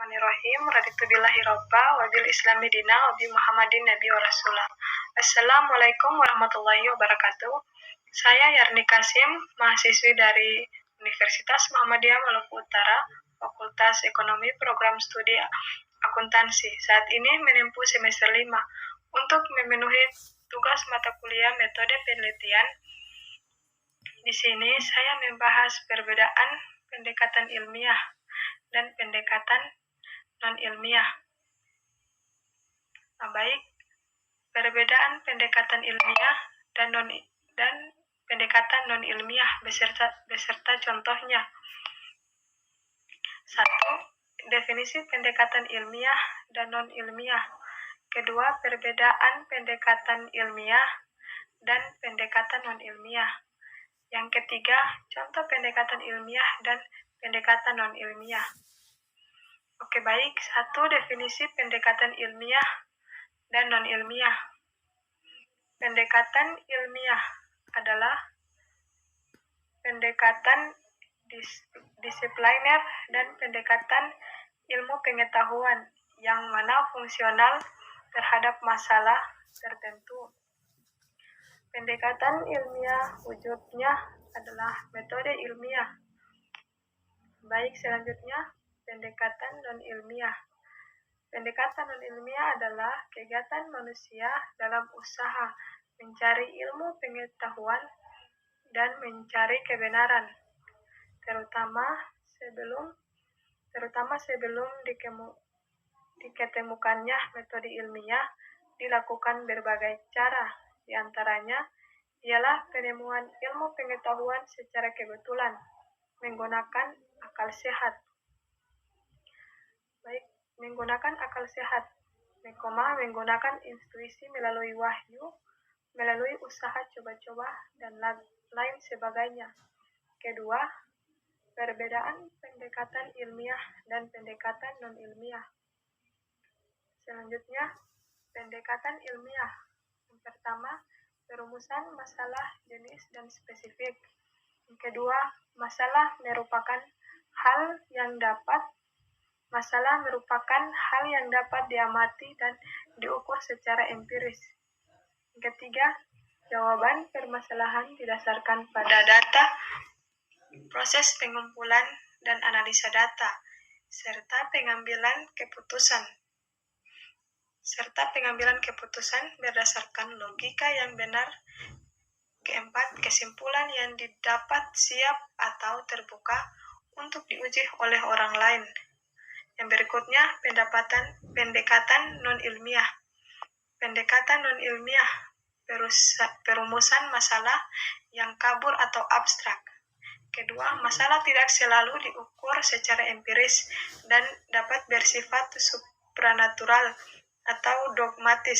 Bismillahirrahmanirrahim. Raditu billahi robba wa bil islami dina wa bi Muhammadin nabi wa rasulah. Assalamualaikum warahmatullahi wabarakatuh. Saya Yarni Kasim, mahasiswi dari Universitas Muhammadiyah Maluku Utara, Fakultas Ekonomi Program Studi Akuntansi. Saat ini menempuh semester 5 untuk memenuhi tugas mata kuliah metode penelitian. Di sini saya membahas perbedaan pendekatan ilmiah dan pendekatan non-ilmiah. Baik, perbedaan pendekatan ilmiah dan pendekatan non-ilmiah beserta contohnya. 1. Definisi pendekatan ilmiah dan non-ilmiah. Kedua, perbedaan pendekatan ilmiah dan pendekatan non-ilmiah. Yang ketiga, contoh pendekatan ilmiah dan pendekatan non-ilmiah. Oke, baik. 1. Definisi pendekatan ilmiah dan non-ilmiah. Pendekatan ilmiah adalah pendekatan disipliner dan pendekatan ilmu pengetahuan yang mana fungsional terhadap masalah tertentu. Pendekatan ilmiah wujudnya adalah metode ilmiah. Baik, selanjutnya pendekatan non-ilmiah. Pendekatan non-ilmiah adalah kegiatan manusia dalam usaha mencari ilmu pengetahuan dan mencari kebenaran, terutama sebelum diketemukannya metode ilmiah dilakukan berbagai cara. Di antaranya ialah penemuan ilmu pengetahuan secara kebetulan menggunakan akal sehat. Baik, menggunakan akal sehat, menggunakan intuisi melalui wahyu, melalui usaha coba-coba, dan lain sebagainya. Kedua, perbedaan pendekatan ilmiah dan pendekatan non-ilmiah. Selanjutnya, pendekatan ilmiah. Yang pertama, perumusan masalah jenis dan spesifik. Yang kedua, masalah merupakan hal yang dapat diamati dan diukur secara empiris. Yang ketiga, jawaban permasalahan didasarkan pada data, proses pengumpulan dan analisa data, serta pengambilan keputusan berdasarkan logika yang benar. Keempat, kesimpulan yang didapat siap atau terbuka untuk diuji oleh orang lain. Yang berikutnya, pendekatan non-ilmiah. Pendekatan non-ilmiah, perumusan masalah yang kabur atau abstrak. Kedua, masalah tidak selalu diukur secara empiris dan dapat bersifat supranatural atau dogmatis.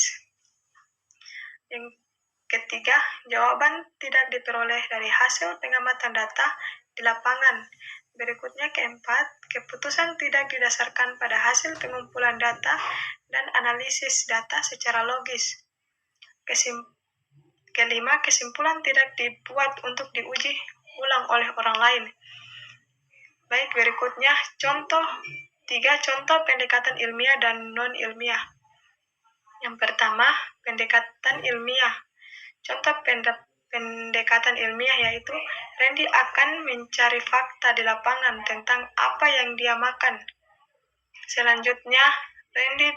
Yang ketiga, jawaban tidak diperoleh dari hasil pengamatan data di lapangan. Berikutnya, keempat, keputusan tidak didasarkan pada hasil pengumpulan data dan analisis data secara logis. Kelima, kesimpulan tidak dibuat untuk diuji ulang oleh orang lain. Baik, berikutnya tiga contoh pendekatan ilmiah dan non-ilmiah. Yang pertama, pendekatan ilmiah. Contoh pendekatan ilmiah yaitu Randy akan mencari fakta di lapangan tentang apa yang dia makan. Selanjutnya, Randy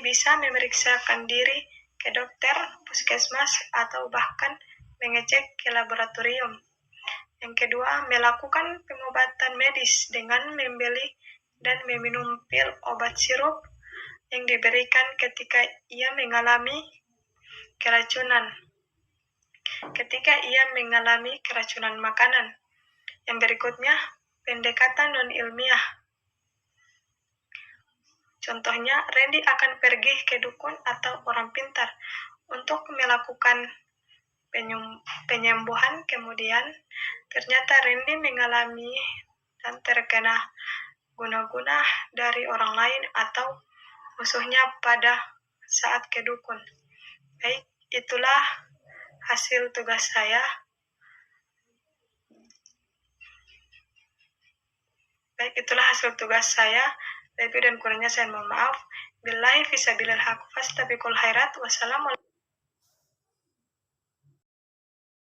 bisa memeriksakan diri ke dokter, puskesmas, atau bahkan mengecek ke laboratorium. Yang kedua, melakukan pengobatan medis dengan membeli dan meminum pil obat sirup yang diberikan ketika ia mengalami keracunan makanan. Yang berikutnya, pendekatan non-ilmiah. Contohnya, Randy akan pergi ke dukun atau orang pintar untuk melakukan penyembuhan. Kemudian, ternyata Randy mengalami dan terkena guna-guna dari orang lain atau musuhnya pada saat ke dukun. Baik, itulah hasil tugas saya. Baik, itulah hasil tugas saya. Lebih dan kurangnya saya mohon maaf. Billahi fisabilil haq fastabiqul khairat. Wassalamualaikum.